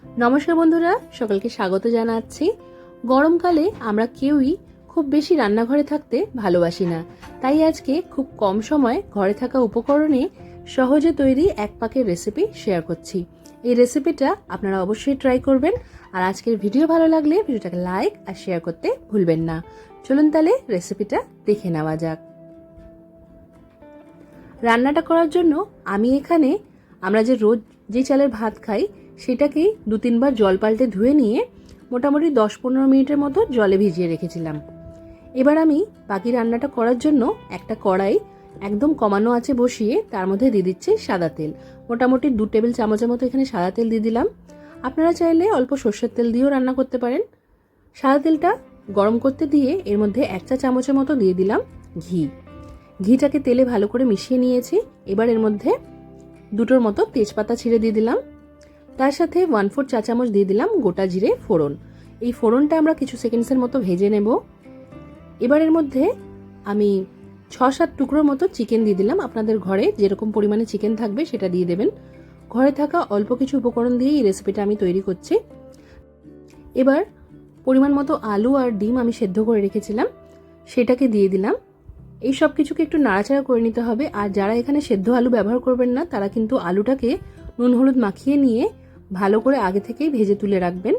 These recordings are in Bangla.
নমস্কার বন্ধুরা, সকলকে স্বাগত জানাচ্ছি। গরমকালে আমরা কেউই খুব বেশি রান্নাঘরে থাকতে ভালোবাসি না, তাই আজকে খুব কম সময় ঘরে থাকা উপকরণে সহজে তৈরি এক পাকের রেসিপি শেয়ার করছি। এই রেসিপিটা আপনারা অবশ্যই ট্রাই করবেন, আর আজকের ভিডিও ভালো লাগলে ভিডিওটাকে লাইক আর শেয়ার করতে ভুলবেন না। চলুন তাহলে রেসিপিটা দেখে নেওয়া যাক। রান্নাটা করার জন্য আমি এখানে আমরা যে রোজ যে চালের ভাত খাই সেটাকেই 2-3 বার জল পাল্টে ধুয়ে নিয়ে মোটামুটি 10-15 মিনিটের মতো জলে ভিজিয়ে রেখেছিলাম। এবার আমি বাকি রান্নাটা করার জন্য একটা কড়াই একদম কমানো আঁচে বসিয়ে তার মধ্যে দিয়ে দিচ্ছি সাদা তেল। মোটামুটি 2 টেবিল চামচের মতো এখানে সাদা তেল দিয়ে দিলাম। আপনারা চাইলে অল্প সর্ষের তেল দিয়েও রান্না করতে পারেন। সাদা তেলটা গরম করতে দিয়ে এর মধ্যে 1 চা চামচের মতো দিয়ে দিলাম ঘি। ঘিটাকে তেলে ভালো করে মিশিয়ে নিয়েছি। এবার এর মধ্যে 2টোর মতো তেজপাতা ছিঁড়ে দিয়ে দিলাম। তার সাথে 1/4 চা চামচ দিয়ে দিলাম গোটা জিরে ফোড়ন। এই ফোড়নটা আমরা কিছু সেকেন্ডসের মতো ভেজে নেব। এবার এর মধ্যে আমি 6-7 টুকরোর মতো চিকেন দিয়ে দিলাম। আপনাদের ঘরে যেরকম পরিমাণে চিকেন থাকবে সেটা দিয়ে দেবেন। ঘরে থাকা অল্প কিছু উপকরণ দিয়ে এই রেসিপিটা আমি তৈরি করছি। এবার পরিমাণ মতো আলু আর ডিম আমি সেদ্ধ করে রেখেছিলাম, সেটাকে দিয়ে দিলাম। এই সব কিছুকে একটু নাড়াচাড়া করে নিতে হবে। আর যারা এখানে সেদ্ধ আলু ব্যবহার করবেন না তারা কিন্তু আলুটাকে নুন হলুদ মাখিয়ে নিয়ে ভালো করে আগে থেকেই ভেজে তুলে রাখবেন।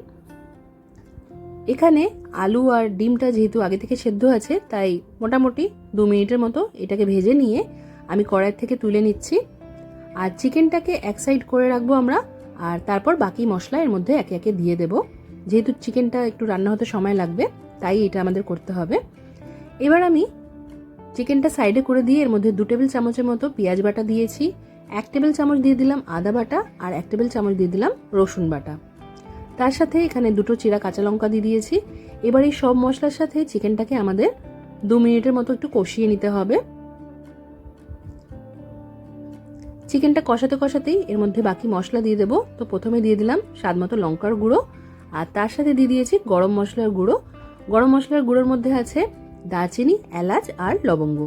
এখানে আলু আর ডিমটা যেহেতু আগে থেকে সেদ্ধ আছে, তাই মোটামুটি 2 মিনিটের মতো এটাকে ভেজে নিয়ে আমি কড়াই থেকে তুলে নিচ্ছি। আর চিকেনটাকে এক সাইড করে রাখবো আমরা, আর তারপর বাকি মশলা এর মধ্যে একে একে দিয়ে দেব। যেহেতু চিকেনটা একটু রান্না হতে সময় লাগবে, তাই এটা আমাদের করতে হবে। এবার আমি চিকেনটা সাইডে করে দিয়ে এর মধ্যে 2 টেবিল চামচের মতো পেঁয়াজ বাটা দিয়েছি। 1 টেবিল চামচ দিয়ে দিলাম আদা বাটা, আর 1 টেবিল চামচ দিয়ে দিলাম রসুন বাটা। তার সাথে এখানে 2টো চিরা কাঁচা লঙ্কা দিয়ে দিয়েছি। এবার এই সব মশলার সাথে চিকেনটাকে আমাদের 2 মিনিটের মতো একটু কষিয়ে নিতে হবে। চিকেনটা কষাতে কষাতেই এর মধ্যে বাকি মশলা দিয়ে দেবো। তো প্রথমে দিয়ে দিলাম স্বাদ মতো লঙ্কার গুঁড়ো, আর তার সাথে দিয়ে দিয়েছি গরম মশলার গুঁড়ো। গরম মশলার গুঁড়োর মধ্যে আছে দারচিনি, এলাচ আর লবঙ্গ।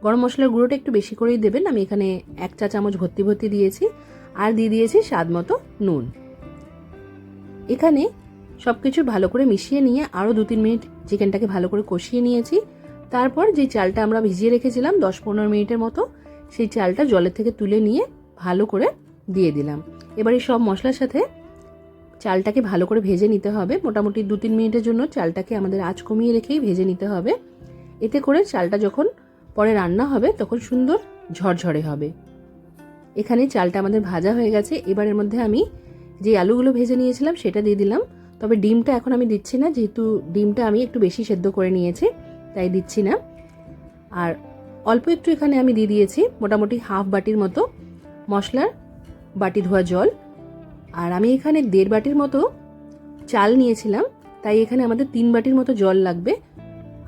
গরম মশলার গুঁড়োটা একটু বেশি করেই দেবেন। আমি এখানে 1 চা চামচ ভর্তি ভর্তি দিয়েছি, আর দিয়ে দিয়েছি স্বাদ মতো নুন। এখানে সবকিছু ভালো করে মিশিয়ে নিয়ে আরও 2-3 মিনিট চিকেনটাকে ভালো করে কষিয়ে নিয়েছি। তারপর যে চালটা আমরা ভিজিয়ে রেখেছিলাম 10-15 মিনিটের মতো, সেই চালটা জলের থেকে তুলে নিয়ে ভালো করে দিয়ে দিলাম। এবার এই সব মশলার সাথে চালটাকে ভালো করে ভেজে নিতে হবে। মোটামুটি 2-3 মিনিটের জন্য চালটাকে আমাদের আঁচ কমিয়ে রেখেই ভেজে নিতে হবে। এতে করে চালটা যখন পরে রান্না হবে তখন সুন্দর ঝরঝরে হবে। এখানে চালটা আমাদের ভাজা হয়ে গেছে। এবার এর মধ্যে আমি যে আলুগুলো ভেজে নিয়েছিলাম সেটা দিয়ে দিলাম। তবে ডিমটা এখন আমি দিচ্ছি না, যেহেতু ডিমটা আমি একটু বেশি সেদ্ধ করে নিয়েছি, তাই দিচ্ছি না। আর অল্প একটু এখানে আমি দিয়ে দিয়েছি মোটামুটি হাফ বাটির মতো মশলার বাটি ধোয়া জল। আর আমি এখানে 1.5 বাটির মতো চাল নিয়েছিলাম, তাই এখানে আমাদের 3 বাটির মতো জল লাগবে।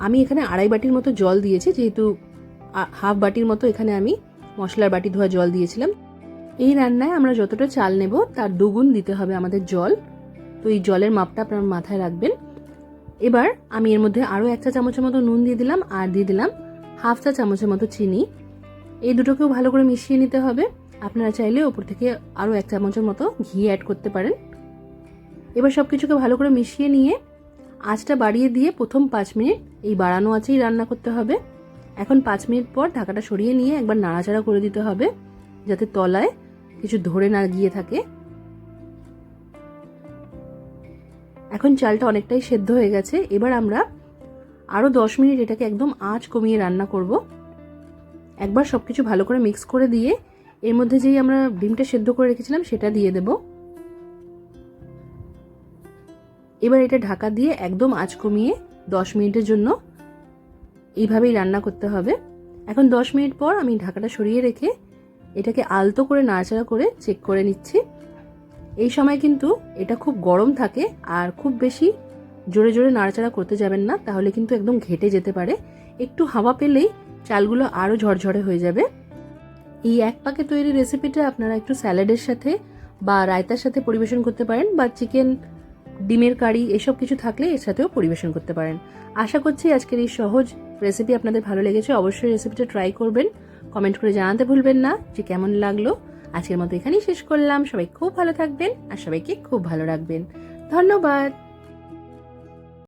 আমি এখানে 2.5 বাটির মতো জল দিয়েছি, যেহেতু হাফ বাটির মতো এখানে আমি মশলার বাটি ধোয়া জল দিয়েছিলাম। এই রান্নায় আমরা যতটা চাল নেব তার 2 গুণ দিতে হবে আমাদের জল। তো এই জলের মাপটা আপনার মাথায় রাখবেন। এবার আমি এর মধ্যে আরও 1 চা চামচের মতো নুন দিয়ে দিলাম, আর দিয়ে দিলাম হাফ চা চামচের মতো চিনি। এই দুটোকেও ভালো করে মিশিয়ে নিতে হবে। আপনারা চাইলে ওপর থেকে আরও 1 চামচের মতো ঘি অ্যাড করতে পারেন। এবার সব কিছুকে ভালো করে মিশিয়ে নিয়ে আঁচটা বাড়িয়ে দিয়ে প্রথম 5 মিনিট এই বাড়ানো আঁচেই রান্না করতে হবে। এখন 5 মিনিট পর ঢাকাটা সরিয়ে নিয়ে একবার নাড়াচাড়া করে দিতে হবে, যাতে তলায় কিছু ধরে না গিয়ে থাকে। এখন চালটা অনেকটাই সেদ্ধ হয়ে গেছে। এবার আমরা আরও 10 মিনিট এটাকে একদম আঁচ কমিয়ে রান্না করব। একবার সবকিছু ভালো করে মিক্স করে দিয়ে এর মধ্যে যেই আমরা ডিমটা সেদ্ধ করে রেখেছিলাম সেটা দিয়ে দেব। এবার এটা ঢাকা দিয়ে একদম আঁচ কমিয়ে 10 মিনিটের জন্য এইভাবেই রান্না করতে হবে। এখন 10 মিনিট পর আমি ঢাকাটা সরিয়ে রেখে এটাকে আলতো করে নাড়াচাড়া করে চেক করে নিচ্ছি। এই সময় কিন্তু এটা খুব গরম থাকে, আর খুব বেশি জোরে জোরে নাড়াচাড়া করতে যাবেন না, তাহলে কিন্তু একদম ঘেটে যেতে পারে। একটু হাওয়া পেলেই চালগুলো আরও ঝরঝরে হয়ে যাবে। এই এক পাকে তৈরি রেসিপিটা আপনারা একটু স্যালাডের সাথে বা রায়তার সাথে পরিবেশন করতে পারেন, বা চিকেন, ডিমের কারি এসব কিছু থাকলে এর সাথেও পরিবেশন করতে পারেন। আশা করছি আজকের এই সহজ রেসিপি আপনাদের ভালো লেগেছে। অবশ্যই রেসিপিটা ট্রাই করবেন। কমেন্ট করে জানাতে ভুলবেন না যে কেমন লাগলো। আজকের মতো এখানেই শেষ করলাম। সবাই খুব ভালো থাকবেন আর সবাইকে খুব ভালো রাখবেন। ধন্যবাদ।